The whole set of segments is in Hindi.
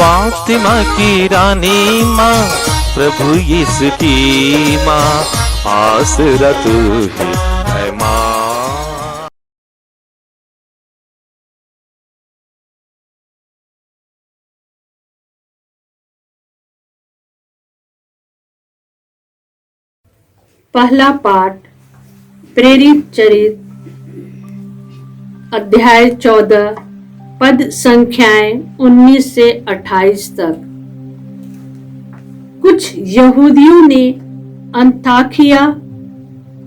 फातिमा की रानी माँ, प्रभु यीशु की माँ, आसरा तू ही है माँ। पहला पाठ प्रेरित चरित अध्याय 14 पद संख्याएं 19 से 28 तक। कुछ यहूदियों ने अंताकिया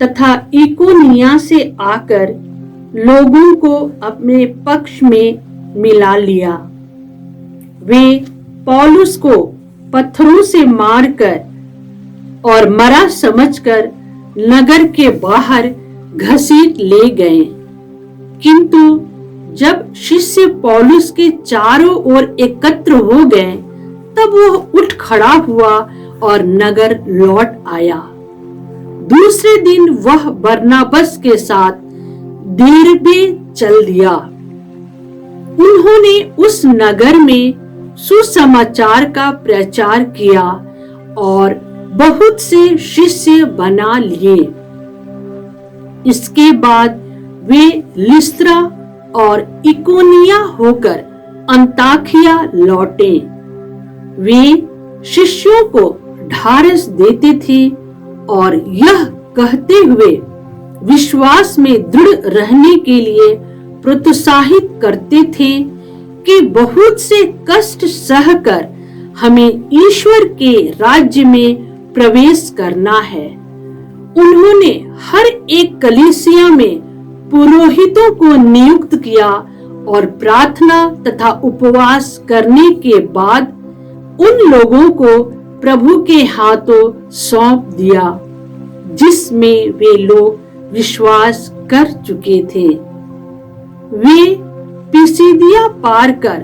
तथा इकोनिया से आकर लोगों को अपने पक्ष में मिला लिया। वे पौलुस को पत्थरों से मारकर और मरा समझकर नगर के बाहर घसीट ले गए, किंतु जब शिष्य पौलुस के चारों ओर एकत्र हो गए तब वह उठ खड़ा हुआ और नगर लौट आया। दूसरे दिन वह बरनबास के साथ देरबे चल दिया। उन्होंने उस नगर में सुसमाचार का प्रचार किया और बहुत से शिष्य बना लिए। इसके बाद वे लिस्त्रा और इकोनिया होकर अंताकिया लौटे। वे शिष्यों को ढाढ़स देते थे और यह कहते हुए विश्वास में दृढ़ रहने के लिए प्रोत्साहित करते थे कि बहुत से कष्ट सहकर हमें ईश्वर के राज्य में प्रवेश करना है। उन्होंने हर एक कलीसिया में पुरोहितों को नियुक्त किया और प्रार्थना तथा उपवास करने के बाद उन लोगों को प्रभु के हाथों सौंप दिया जिसमें वे लोग विश्वास कर चुके थे। वे पिसिदिया पार कर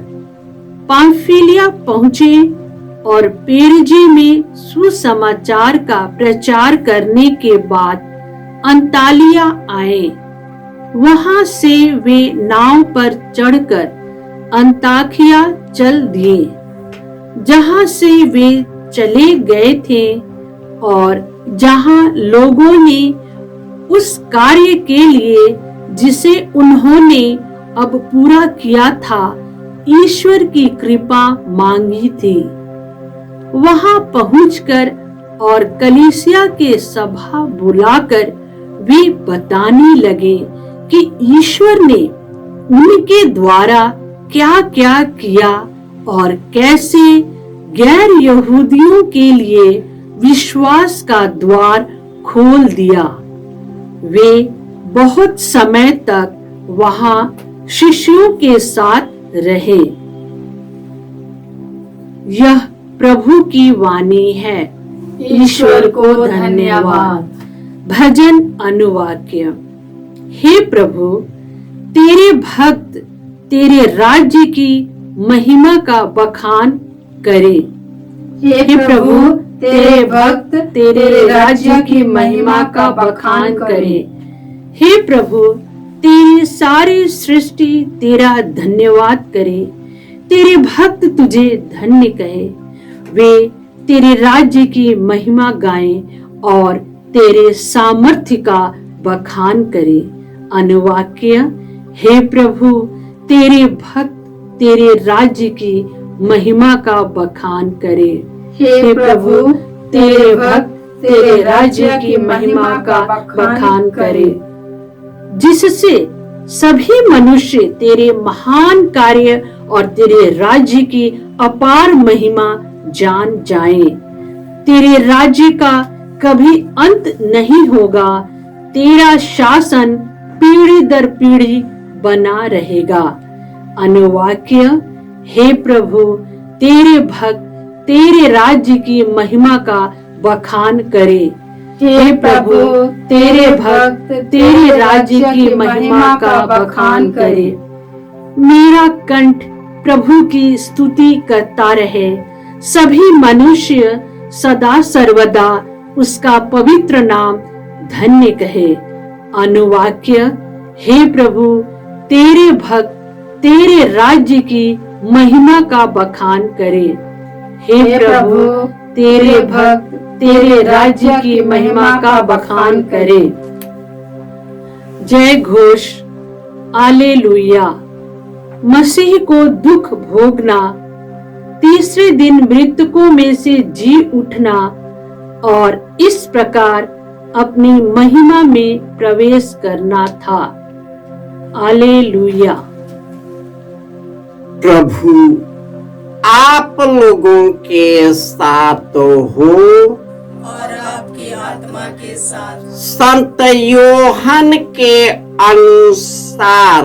पाम्फिलिया पहुंचे और पेरजे में सुसमाचार का प्रचार करने के बाद अंतालिया आए। वहां से वे नाव पर चढ़कर अंताकिया चल दिए, जहां से वे चले गए थे और जहां लोगों ने उस कार्य के लिए जिसे उन्होंने अब पूरा किया था ईश्वर की कृपा मांगी थी। वहां पहुंचकर और कलीसिया के सभा बुलाकर वे बताने लगे कि ईश्वर ने उनके द्वारा क्या क्या किया और कैसे गैर यहूदियों के लिए विश्वास का द्वार खोल दिया। वे बहुत समय तक वहां शिष्यों के साथ रहे। यह प्रभु की वाणी है। ईश्वर को धन्यवाद। भजन अनुवाक्य। हे प्रभु, तेरे भक्त तेरे राज्य की महिमा का बखान करे। हे प्रभु, तेरे भक्त तेरे राज्य की महिमा का बखान करे। हे प्रभु, तेरी सारी सृष्टि तेरा धन्यवाद करे। तेरे भक्त तुझे धन्य कहे। वे तेरे राज्य की महिमा गाएं और तेरे सामर्थ्य का बखान करे। अनुवाक्य। हे प्रभु, तेरे भक्त तेरे राज्य की महिमा का बखान करे। हे प्रभु, तेरे भक्त तेरे राज्य की महिमा का बखान करे, जिससे सभी मनुष्य तेरे महान कार्य और तेरे राज्य की अपार महिमा जान जाएं। तेरे राज्य का कभी अंत नहीं होगा। तेरा शासन पीढ़ी दर पीढ़ी बना रहेगा। अनुवाक्य। हे प्रभु, तेरे भक्त तेरे राज्य की महिमा का बखान करे। हे प्रभु, तेरे भक्त तेरे राज्य की महिमा का बखान करे। मेरा कंठ प्रभु की स्तुति करता रहे। सभी मनुष्य सदा सर्वदा उसका पवित्र नाम धन्य कहे। अनुवाक्य। हे प्रभु, तेरे भक्त तेरे राज्य की महिमा का बखान करे। हे प्रभु, तेरे भक्त तेरे राज्य की महिमा का बखान करे। जय घोष, आलेलुया। मसीह को दुख भोगना, तीसरे दिन मृतकों में से जी उठना और इस प्रकार अपनी महिमा में प्रवेश करना था। आलेलुया। प्रभु आप लोगों के साथ हो और आपकी आत्मा के साथ। संत योहन के अनुसार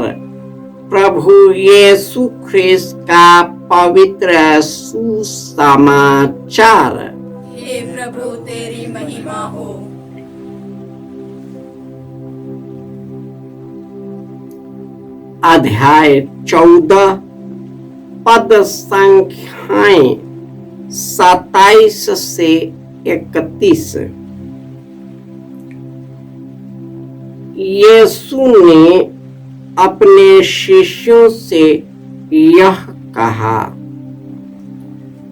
प्रभु यीशु ख्रिस्त का पवित्र सुसमाचार। हे प्रभु तेरी महिमा हो। अध्याय 14 पद संख्याएं 27 से 31। यीशु ने अपने शिष्यों से यह कहा,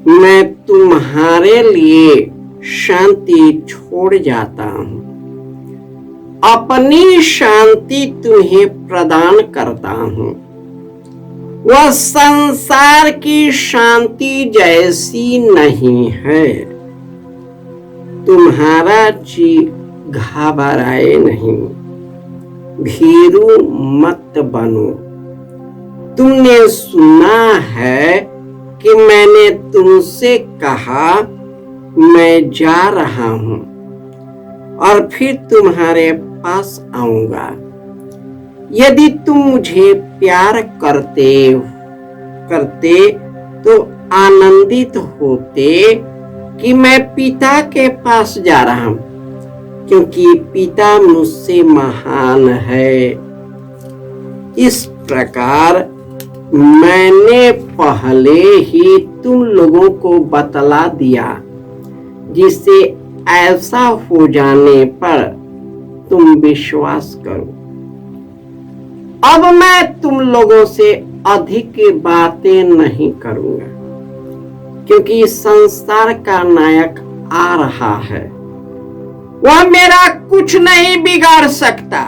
मैं तुम्हारे लिए शांति छोड़ जाता हूँ, अपनी शांति तुम्हें प्रदान करता हूँ। वह संसार की शांति जैसी नहीं है। तुम्हारा जी घबराए नहीं, भीरू मत बनो। तुमने सुना है कि मैंने तुमसे कहा, मैं जा रहा हूँ और फिर तुम्हारे पास आऊंगा। यदि तुम मुझे प्यार करते तो आनंदित होते कि मैं पिता के पास जा रहा हूं, क्योंकि पिता मुझसे महान है। इस प्रकार मैंने पहले ही तुम लोगों को बतला दिया, जिससे ऐसा हो जाने पर तुम विश्वास करो। अब मैं तुम लोगों से अधिक बातें नहीं करूंगा, क्योंकि संसार का नायक आ रहा है। वह मेरा कुछ नहीं बिगाड़ सकता,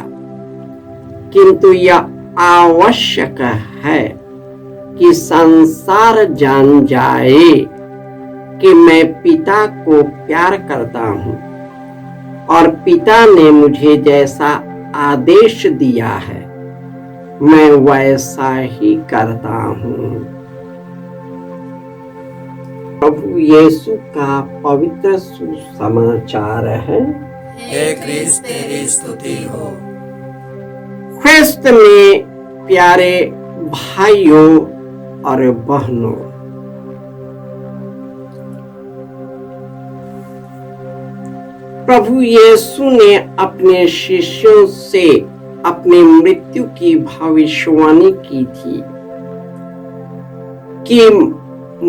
किंतु यह आवश्यक है कि संसार जान जाए कि मैं पिता को प्यार करता हूँ और पिता ने मुझे जैसा आदेश दिया है मैं वैसा ही करता हूँ। प्रभु यीशु का पवित्र सुसमाचार है। हे क्रिस्त तेरी स्तुति हो। ख्रिस्त में प्यारे भाइयों और बहनों, प्रभु यीशु ने अपने शिष्यों से अपनी मृत्यु की भविष्यवाणी की थी कि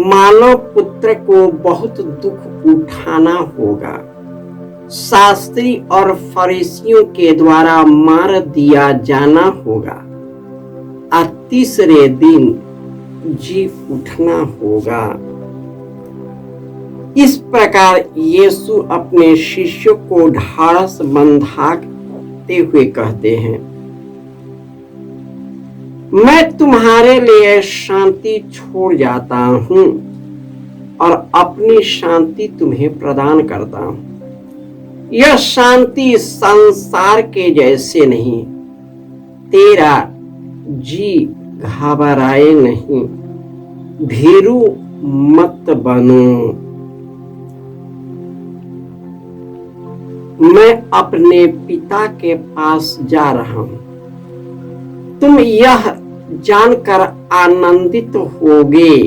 मानव पुत्र को बहुत दुख उठाना होगा, शास्त्री और फरीसियों के द्वारा मार दिया जाना होगा और तीसरे दिन जी उठना होगा। इस प्रकार यीशु अपने शिष्यों को ढाढ़स बंधाते हुए कहते हैं, मैं तुम्हारे लिए शांति छोड़ जाता हूं और अपनी शांति तुम्हें प्रदान करता हूं। यह शांति संसार के जैसे नहीं। तेरा जी घबराए नहीं, भीरू मत बनो। मैं अपने पिता के पास जा रहा हूं। तुम यह जानकर आनंदित होगे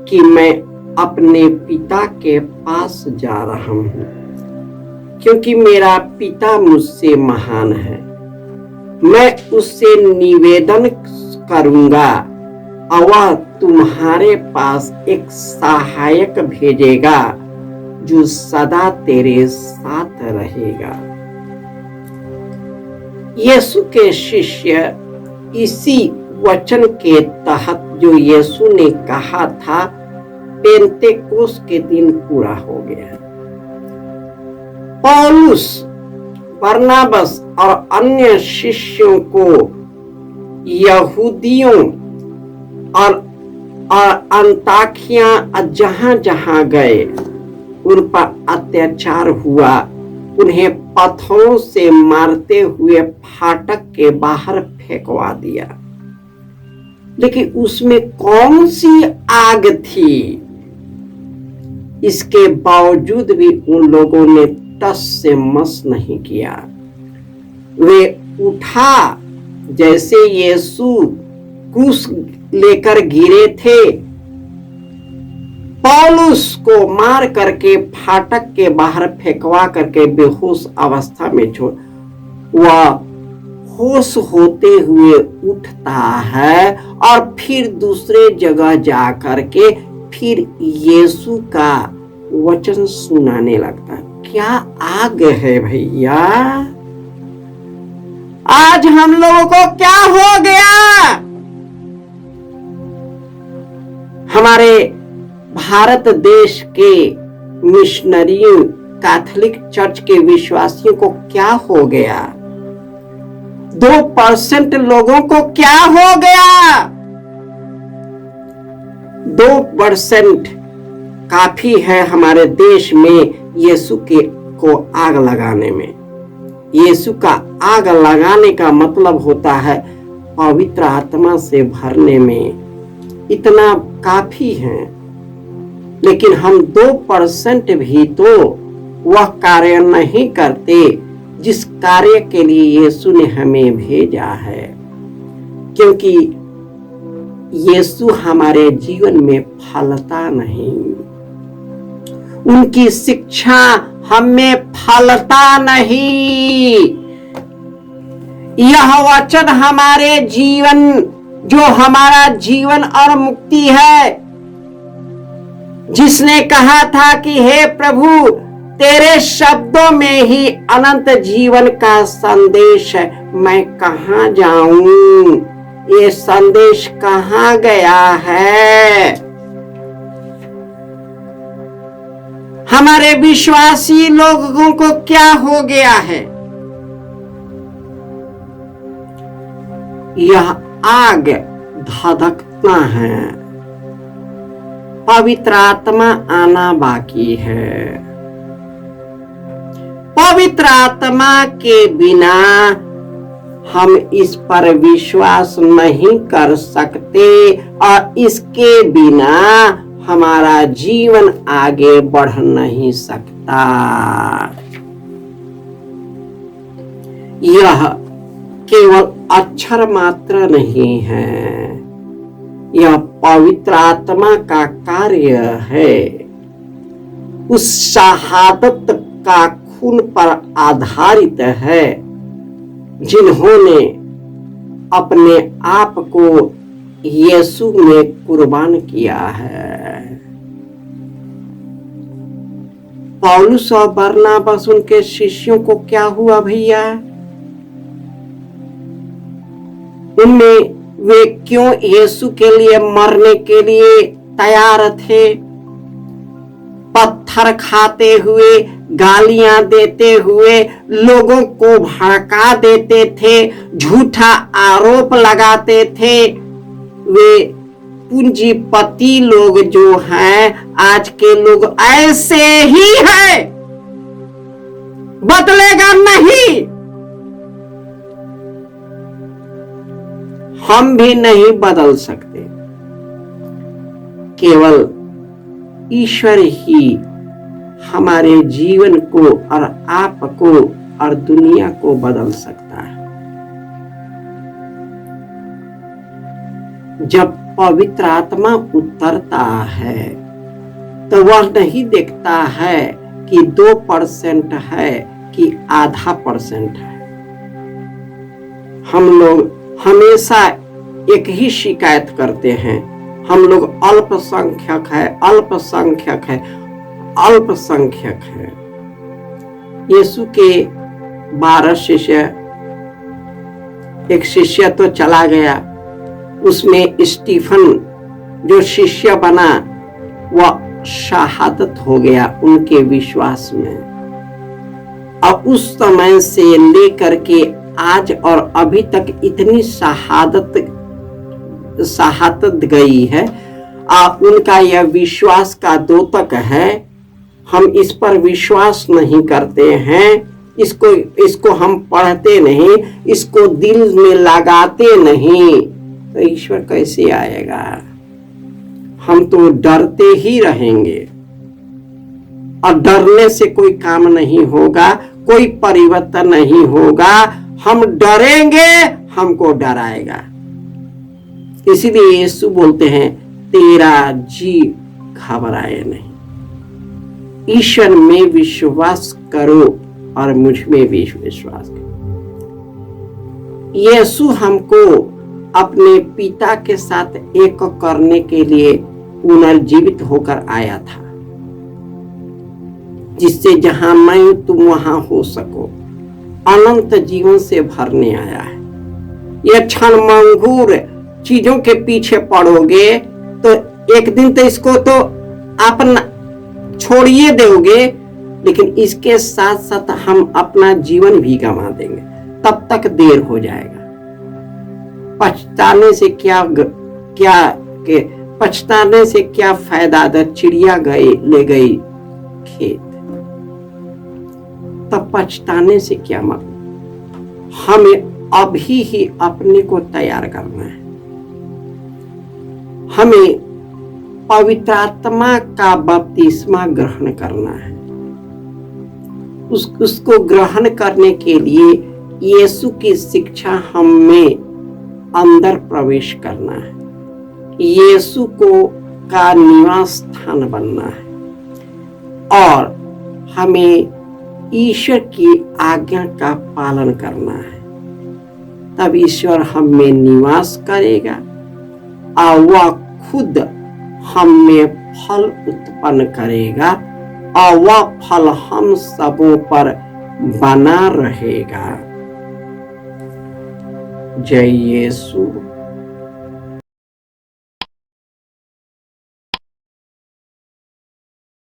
कि मैं अपने पिता के पास जा रहा हूं, क्योंकि मेरा पिता मुझसे महान है। मैं उससे निवेदन करूंगा और वह तुम्हारे पास एक सहायक भेजेगा जो सदा तेरे साथ रहेगा। यीशु के शिष्य इसी वचन के तहत जो यीशु ने कहा था, पेंतेकोस के दिन पूरा हो गया। पौलुस, बरनाबस और अन्य शिष्यों को यहूदियों और अंताकिया जहां जहां गए उन पर अत्याचार हुआ। उन्हें पत्थरों से मारते हुए फाटक के बाहर फेंकवा दिया। लेकिन उसमें कौन सी आग थी? इसके बावजूद भी उन लोगों ने टस से मस नहीं किया। वे उठा, जैसे यीशु क्रूस लेकर गिरे थे, पौलुस को मार करके फाटक के बाहर फेंकवा करके बेहोश अवस्था में छोड़, वह होश होते हुए उठता है और फिर दूसरे जगह जा करके फिर यीशु का वचन सुनाने लगता है। क्या आग है भैया! आज हम लोगों को क्या हो गया? हमारे भारत देश के मिशनरियों, कैथोलिक चर्च के विश्वासियों को क्या हो गया? 2% लोगों को क्या हो गया? 2% काफी है हमारे देश में यीशु को आग लगाने में। यीशु का आग लगाने का मतलब होता है पवित्र आत्मा से भरने में। इतना काफी है। लेकिन हम 2% भी तो वह कार्य नहीं करते जिस कार्य के लिए यीशु ने हमें भेजा है। क्योंकि यीशु हमारे जीवन में फलता नहीं, उनकी शिक्षा हमें फलता नहीं। यह वचन हमारे जीवन, जो हमारा जीवन और मुक्ति है, जिसने कहा था कि हे प्रभु, तेरे शब्दों में ही अनंत जीवन का संदेश है, मैं कहां जाऊं? ये संदेश कहां गया है? हमारे विश्वासी लोगों को क्या हो गया है? यह आग धधकता है। पवित्र आत्मा आना बाकी है। पवित्र आत्मा के बिना हम इस पर विश्वास नहीं कर सकते और इसके बिना हमारा जीवन आगे बढ़ नहीं सकता। यह केवल अक्षर मात्र नहीं है, यह पवित्र आत्मा का कार्य है। उस शहादत का खून पर आधारित है जिन्होंने अपने आप को यीशु में कुर्बान किया है। पौलुस और बरनाबास, उनके शिष्यों को क्या हुआ भैया? उनमें वे क्यों यीशु के लिए मरने के लिए तैयार थे? पत्थर खाते हुए, गालियां देते हुए, लोगों को भड़का देते थे, झूठा आरोप लगाते थे। वे पूंजीपति लोग जो हैं, आज के लोग ऐसे ही हैं, बदलेगा नहीं। हम भी नहीं बदल सकते, केवल ईश्वर ही हमारे जीवन को और आपको और दुनिया को बदल सकता है। जब पवित्र आत्मा उतरता है तो वह नहीं देखता है कि 2% है कि आधा % है। हम लोग हमेशा एक ही शिकायत करते हैं, हम लोग अल्पसंख्यक है, अल्पसंख्यक है, अल्पसंख्यक है। यीशु के 12 शिष्य, एक शिष्य तो चला गया, उसमें स्टीफन जो शिष्य बना वह शहादत हो गया उनके विश्वास में। और उस समय से लेकर के आज और अभी तक इतनी शहादत गई है। उनका यह विश्वास का द्योतक है। हम इस पर विश्वास नहीं करते हैं, इसको हम पढ़ते नहीं, इसको दिल में लगाते नहीं, तो ईश्वर कैसे आएगा? हम तो डरते ही रहेंगे और डरने से कोई काम नहीं होगा, कोई परिवर्तन नहीं होगा। हम डरेंगे, हमको डराएगा। इसीलिए यीशु बोलते हैं तेरा जी घबराए नहीं। ईश्वर में विश्वास करो और मुझ में भी विश्वास करो। यीशु हमको अपने पिता के साथ एक करने के लिए पुनर्जीवित होकर आया था, जिससे जहां मैं हूं तुम वहां हो सको। अनंत जीवन से भरने आया है। यह क्षणभंगुर चीजों के पीछे पड़ोगे तो एक दिन तो इसको तो आप छोड़िए दोगे, लेकिन इसके साथ साथ हम अपना जीवन भी गंवा देंगे। तब तक देर हो जाएगा। पछताने से क्या फायदा? चिड़िया ले गई खेत, तब पछताने से क्या मतलब? हमें अभी ही अपने को तैयार करना है। हमें पवित्र आत्मा का बपतिस्मा ग्रहण करना है। उसको ग्रहण करने के लिए यीशु की शिक्षा हम में अंदर प्रवेश करना है। यीशु का निवास स्थान बनना है और हमें ईश्वर की आज्ञा का पालन करना है। तब ईश्वर हम में निवास करेगा और वह खुद हम में फल उत्पन्न करेगा और वह फल हम सबों पर बना रहेगा। जय यीशु।